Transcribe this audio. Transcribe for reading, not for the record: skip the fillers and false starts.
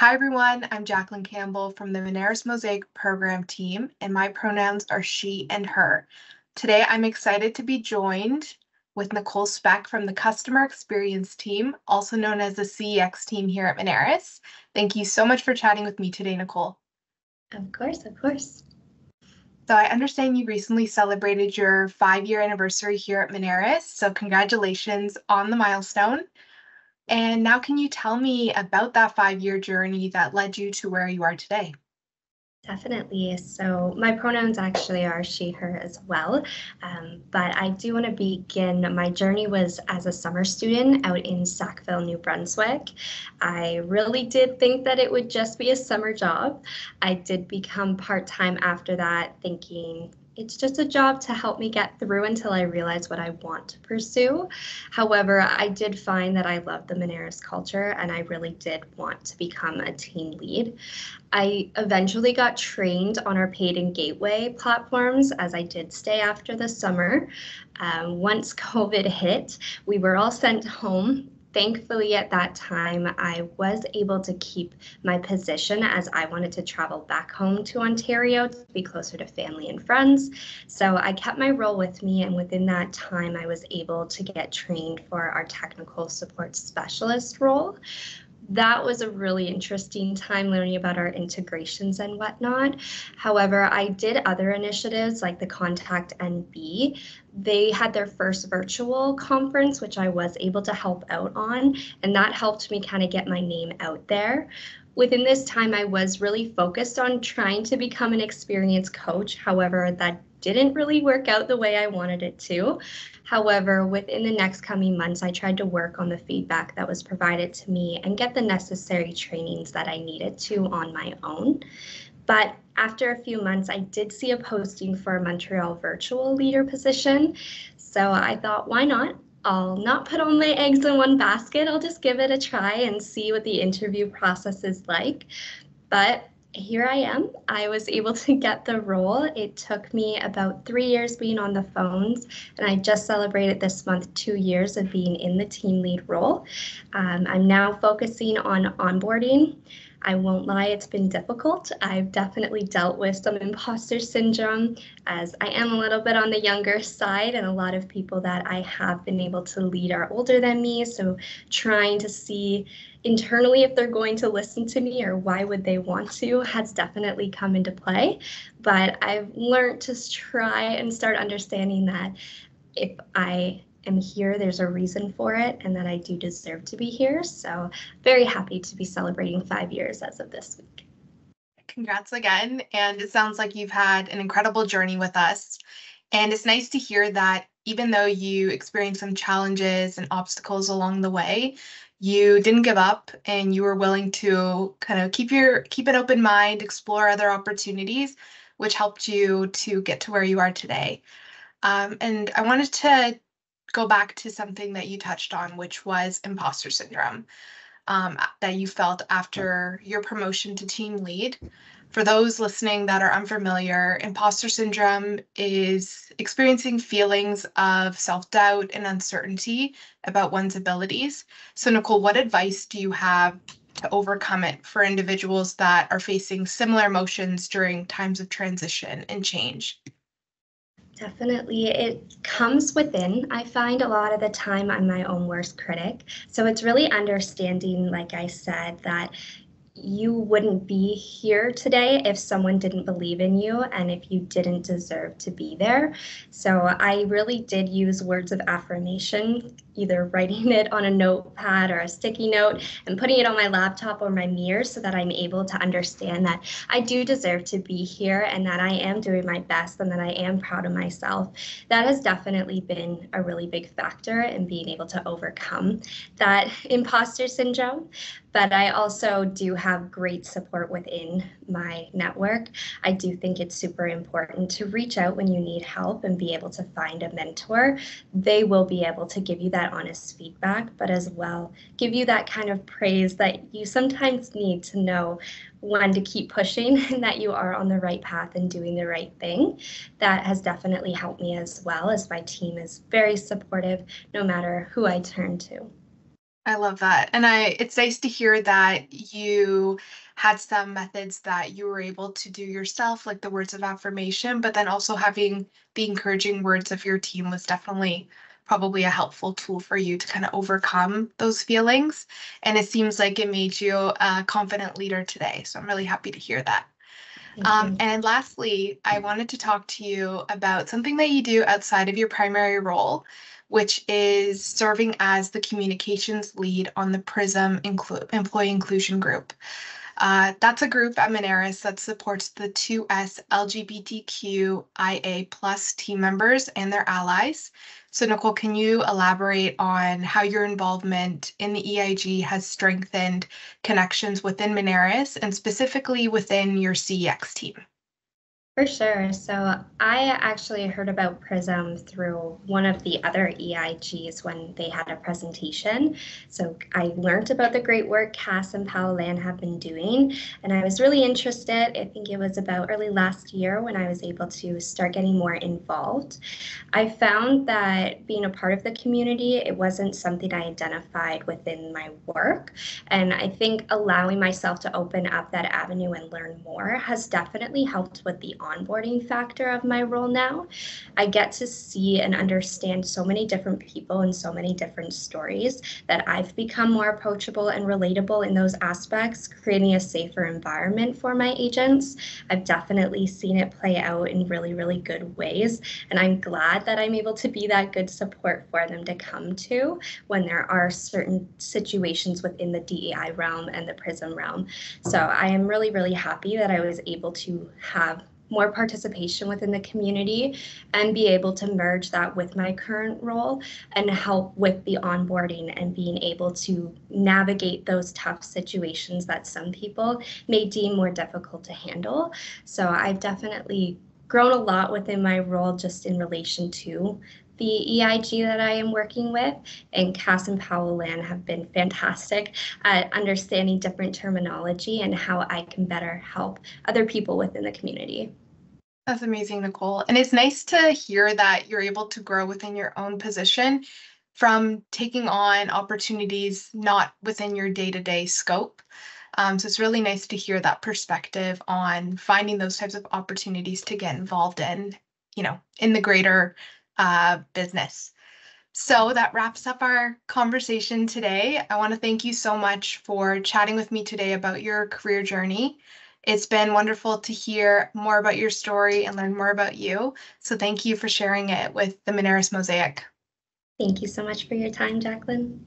Hi everyone, I'm Jacqueline Campbell from the Moneris Mosaic program team, and my pronouns are she and her. Today I'm excited to be joined with Nicole Speck from the customer experience team, also known as the CEX team here at Moneris. Thank you so much for chatting with me today, Nicole. Of course, of course. So I understand you recently celebrated your 5-year anniversary here at Moneris, so congratulations on the milestone. And now can you tell me about that 5-year journey that led you to where you are today? Definitely. So my pronouns actually are she, her as well. But I do want to begin. My journey was as a summer student out in Sackville, New Brunswick. I really did think that it would just be a summer job. I did become part-time after that, thinking it's just a job to help me get through until I realize what I want to pursue. However, I did find that I loved the Moneris culture and I really did want to become a team lead. I eventually got trained on our paid and gateway platforms as I did stay after the summer. Once COVID hit, we were all sent home. Thankfully, at that time, I was able to keep my position as I wanted to travel back home to Ontario to be closer to family and friends. So I kept my role with me, and within that time, I was able to get trained for our technical support specialist role. That was a really interesting time learning about our integrations and whatnot. However, I did other initiatives like the Contact NB. They had their first virtual conference, which I was able to help out on, and that helped me kind of get my name out there. Within this time, I was really focused on trying to become an experienced coach. However, that didn't really work out the way I wanted it to. However, within the next coming months, I tried to work on the feedback that was provided to me and get the necessary trainings that I needed to on my own. But after a few months, I did see a posting for a Montreal virtual leader position. So I thought, why not? I'll not put all my eggs in one basket. I'll just give it a try and see what the interview process is like. But here I am. I was able to get the role. It took me about 3 years being on the phones, and I just celebrated this month 2 years of being in the team lead role. I'm now focusing on onboarding. I won't lie, it's been difficult. I've definitely dealt with some imposter syndrome as I am a little bit on the younger side, and a lot of people that I have been able to lead are older than me. So trying to see internally if they're going to listen to me or why would they want to has definitely come into play. But I've learned to try and start understanding that if I am here, there's a reason for it, and that I do deserve to be here. So very happy to be celebrating 5 years as of this week. Congrats again. And it sounds like you've had an incredible journey with us. And it's nice to hear that even though you experienced some challenges and obstacles along the way, you didn't give up and you were willing to kind of keep an open mind, explore other opportunities, which helped you to get to where you are today. And I wanted to go back to something that you touched on, which was imposter syndrome, that you felt after your promotion to team lead. For those listening that are unfamiliar, imposter syndrome is experiencing feelings of self-doubt and uncertainty about one's abilities. So Nicole, what advice do you have to overcome it for individuals that are facing similar emotions during times of transition and change? Definitely. It comes within. I find a lot of the time I'm my own worst critic. So it's really understanding, like I said, that you wouldn't be here today if someone didn't believe in you and if you didn't deserve to be there. So I really did use words of affirmation, either writing it on a notepad or a sticky note and putting it on my laptop or my mirror so that I'm able to understand that I do deserve to be here and that I am doing my best and that I am proud of myself. That has definitely been a really big factor in being able to overcome that imposter syndrome. But I also do have great support within my network. I do think it's super important to reach out when you need help and be able to find a mentor. They will be able to give you that honest feedback, but as well give you that kind of praise that you sometimes need to know when to keep pushing and that you are on the right path and doing the right thing. That has definitely helped me as well, as my team is very supportive no matter who I turn to. I love that. And it's nice to hear that you had some methods that you were able to do yourself, like the words of affirmation, but then also having the encouraging words of your team was definitely probably a helpful tool for you to kind of overcome those feelings. And it seems like it made you a confident leader today. So I'm really happy to hear that. Thank you. And lastly, I wanted to talk to you about something that you do outside of your primary role, which is serving as the communications lead on the Employee Inclusion Group. That's a group at Moneris that supports the 2S LGBTQIA plus team members and their allies. So, Nicole, can you elaborate on how your involvement in the EIG has strengthened connections within Moneris and specifically within your CEX team? For sure. So I actually heard about Prism through one of the other EIGs when they had a presentation. So I learned about the great work Cass and Paolan have been doing, and I was really interested. I think it was about early last year when I was able to start getting more involved. I found that being a part of the community, it wasn't something I identified within my work. And I think allowing myself to open up that avenue and learn more has definitely helped with the onboarding factor of my role now. I get to see and understand so many different people and so many different stories that I've become more approachable and relatable in those aspects, creating a safer environment for my agents. I've definitely seen it play out in really, really good ways. And I'm glad that I'm able to be that good support for them to come to when there are certain situations within the DEI realm and the PRISM realm. So I am really, really happy that I was able to have more participation within the community and be able to merge that with my current role and help with the onboarding and being able to navigate those tough situations that some people may deem more difficult to handle. So I've definitely grown a lot within my role just in relation to the EIG that I am working with, and Cass and Paolan have been fantastic at understanding different terminology and how I can better help other people within the community. That's amazing, Nicole. And it's nice to hear that you're able to grow within your own position from taking on opportunities not within your day-to-day scope. So it's really nice to hear that perspective on finding those types of opportunities to get involved in, in the greater business. So that wraps up our conversation today. I want to thank you so much for chatting with me today about your career journey. It's been wonderful to hear more about your story and learn more about you. So thank you for sharing it with the Moneris Mosaic. Thank you so much for your time, Jacqueline.